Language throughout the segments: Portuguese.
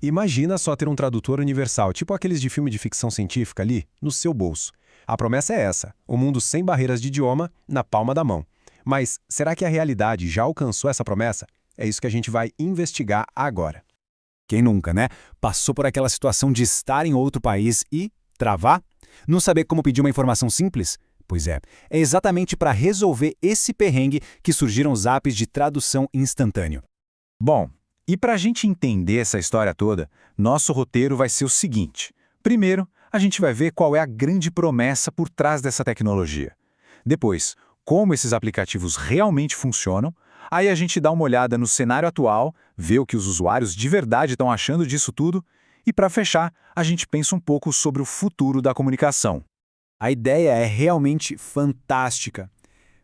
Imagina só ter um tradutor universal, tipo aqueles de filme de ficção científica ali, no seu bolso. A promessa é essa, um mundo sem barreiras de idioma, na palma da mão. Mas será que a realidade já alcançou essa promessa? É isso que a gente vai investigar agora. Quem nunca, né? Passou por aquela situação de estar em outro país e travar? Não saber como pedir uma informação simples? Pois é exatamente para resolver esse perrengue que surgiram os apps de tradução instantâneo. Bom, e para a gente entender essa história toda, nosso roteiro vai ser o seguinte. Primeiro, a gente vai ver qual é a grande promessa por trás dessa tecnologia. Depois, como esses aplicativos realmente funcionam. Aí a gente dá uma olhada no cenário atual, vê o que os usuários de verdade estão achando disso tudo. E para fechar, a gente pensa um pouco sobre o futuro da comunicação. A ideia é realmente fantástica.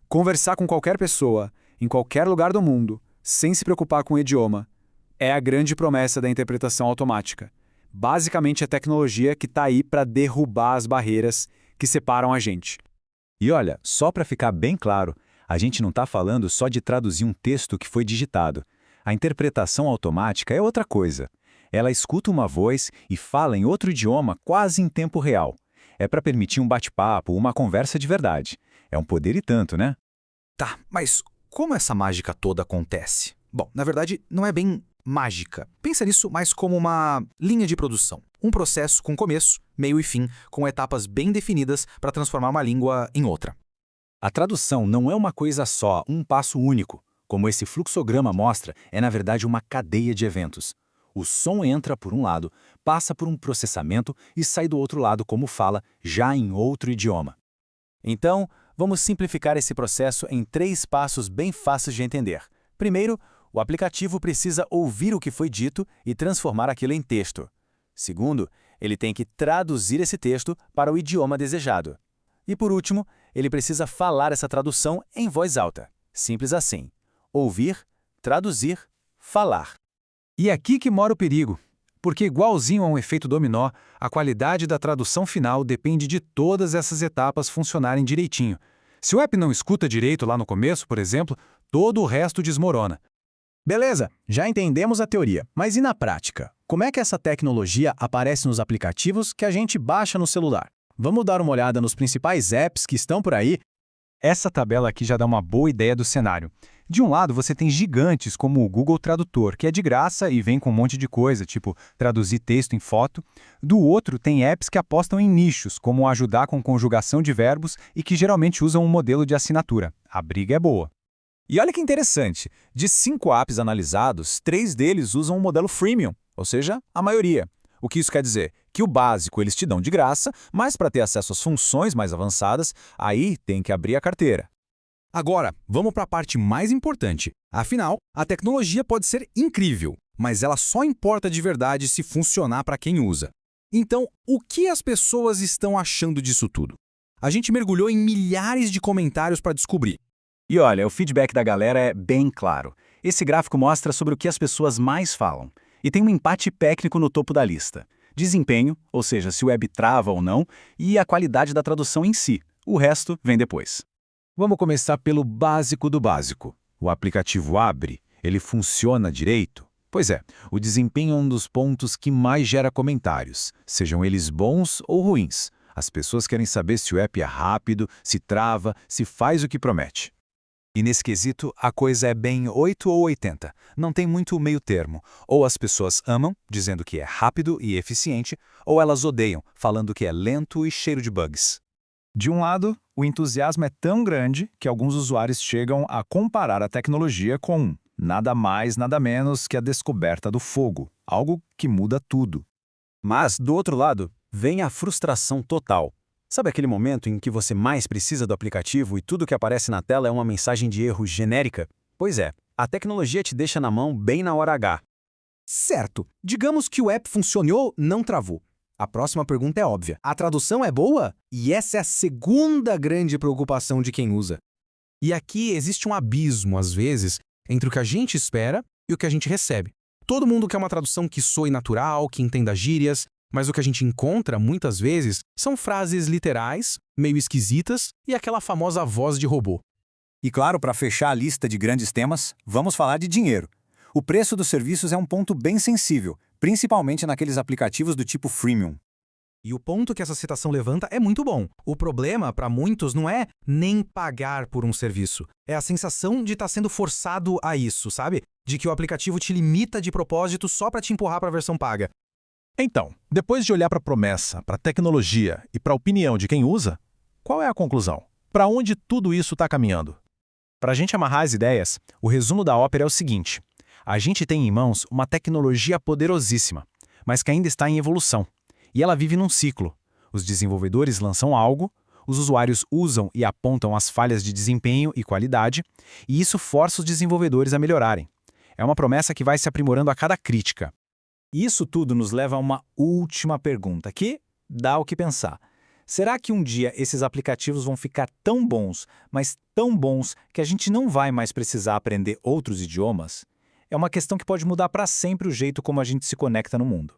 Conversar com qualquer pessoa, em qualquer lugar do mundo, sem se preocupar com o idioma, é a grande promessa da interpretação automática. Basicamente, a tecnologia que está aí para derrubar as barreiras que separam a gente. E olha, só para ficar bem claro, a gente não está falando só de traduzir um texto que foi digitado. A interpretação automática é outra coisa. Ela escuta uma voz e fala em outro idioma quase em tempo real. É para permitir um bate-papo, uma conversa de verdade. É um poder e tanto, né? Tá, mas como essa mágica toda acontece? Bom, na verdade, não é bem mágica. Pensa nisso mais como uma linha de produção. Um processo com começo, meio e fim, com etapas bem definidas para transformar uma língua em outra. A tradução não é uma coisa só, um passo único. Como esse fluxograma mostra, é na verdade uma cadeia de eventos. O som entra por um lado, passa por um processamento e sai do outro lado como fala, já em outro idioma. Então, vamos simplificar esse processo em 3 passos bem fáceis de entender. Primeiro, o aplicativo precisa ouvir o que foi dito e transformar aquilo em texto. Segundo, ele tem que traduzir esse texto para o idioma desejado. E por último, ele precisa falar essa tradução em voz alta. Simples assim. Ouvir, traduzir, falar. E é aqui que mora o perigo. Porque, igualzinho a um efeito dominó, a qualidade da tradução final depende de todas essas etapas funcionarem direitinho. Se o app não escuta direito lá no começo, por exemplo, todo o resto desmorona. Beleza, já entendemos a teoria, mas e na prática? Como é que essa tecnologia aparece nos aplicativos que a gente baixa no celular? Vamos dar uma olhada nos principais apps que estão por aí? Essa tabela aqui já dá uma boa ideia do cenário. De um lado, você tem gigantes como o Google Tradutor, que é de graça e vem com um monte de coisa, tipo traduzir texto em foto. Do outro, tem apps que apostam em nichos, como ajudar com conjugação de verbos e que geralmente usam um modelo de assinatura. A briga é boa. E olha que interessante, de 5 apps analisados, 3 deles usam o modelo freemium, ou seja, a maioria. O que isso quer dizer? Que o básico eles te dão de graça, mas para ter acesso às funções mais avançadas, aí tem que abrir a carteira. Agora, vamos para a parte mais importante. Afinal, a tecnologia pode ser incrível, mas ela só importa de verdade se funcionar para quem usa. Então, o que as pessoas estão achando disso tudo? A gente mergulhou em milhares de comentários para descobrir. E olha, o feedback da galera é bem claro. Esse gráfico mostra sobre o que as pessoas mais falam. E tem um empate técnico no topo da lista. Desempenho, ou seja, se o web trava ou não, e a qualidade da tradução em si. O resto vem depois. Vamos começar pelo básico do básico. O aplicativo abre, ele funciona direito? Pois é, o desempenho é um dos pontos que mais gera comentários, sejam eles bons ou ruins. As pessoas querem saber se o app é rápido, se trava, se faz o que promete. E nesse quesito, a coisa é bem 8 ou 80. Não tem muito meio termo. Ou as pessoas amam, dizendo que é rápido e eficiente, ou elas odeiam, falando que é lento e cheiro de bugs. De um lado, o entusiasmo é tão grande que alguns usuários chegam a comparar a tecnologia com nada mais, nada menos que a descoberta do fogo, algo que muda tudo. Mas, do outro lado, vem a frustração total. Sabe aquele momento em que você mais precisa do aplicativo e tudo que aparece na tela é uma mensagem de erro genérica? Pois é, a tecnologia te deixa na mão bem na hora H. Certo, digamos que o app funcionou, não travou. A próxima pergunta é óbvia. A tradução é boa? E essa é a segunda grande preocupação de quem usa. E aqui existe um abismo, às vezes, entre o que a gente espera e o que a gente recebe. Todo mundo quer uma tradução que soe natural, que entenda gírias, mas o que a gente encontra, muitas vezes, são frases literais, meio esquisitas e aquela famosa voz de robô. E claro, para fechar a lista de grandes temas, vamos falar de dinheiro. O preço dos serviços é um ponto bem sensível, principalmente naqueles aplicativos do tipo freemium. E o ponto que essa citação levanta é muito bom. O problema, para muitos, não é nem pagar por um serviço. É a sensação de estar sendo forçado a isso, sabe? De que o aplicativo te limita de propósito só para te empurrar para a versão paga. Então, depois de olhar para a promessa, para a tecnologia e para a opinião de quem usa, qual é a conclusão? Para onde tudo isso está caminhando? Para a gente amarrar as ideias, o resumo da ópera é o seguinte: a gente tem em mãos uma tecnologia poderosíssima, mas que ainda está em evolução. E ela vive num ciclo. Os desenvolvedores lançam algo, os usuários usam e apontam as falhas de desempenho e qualidade, e isso força os desenvolvedores a melhorarem. É uma promessa que vai se aprimorando a cada crítica. E isso tudo nos leva a uma última pergunta, que dá o que pensar. Será que um dia esses aplicativos vão ficar tão bons, mas tão bons, que a gente não vai mais precisar aprender outros idiomas? É uma questão que pode mudar para sempre o jeito como a gente se conecta no mundo.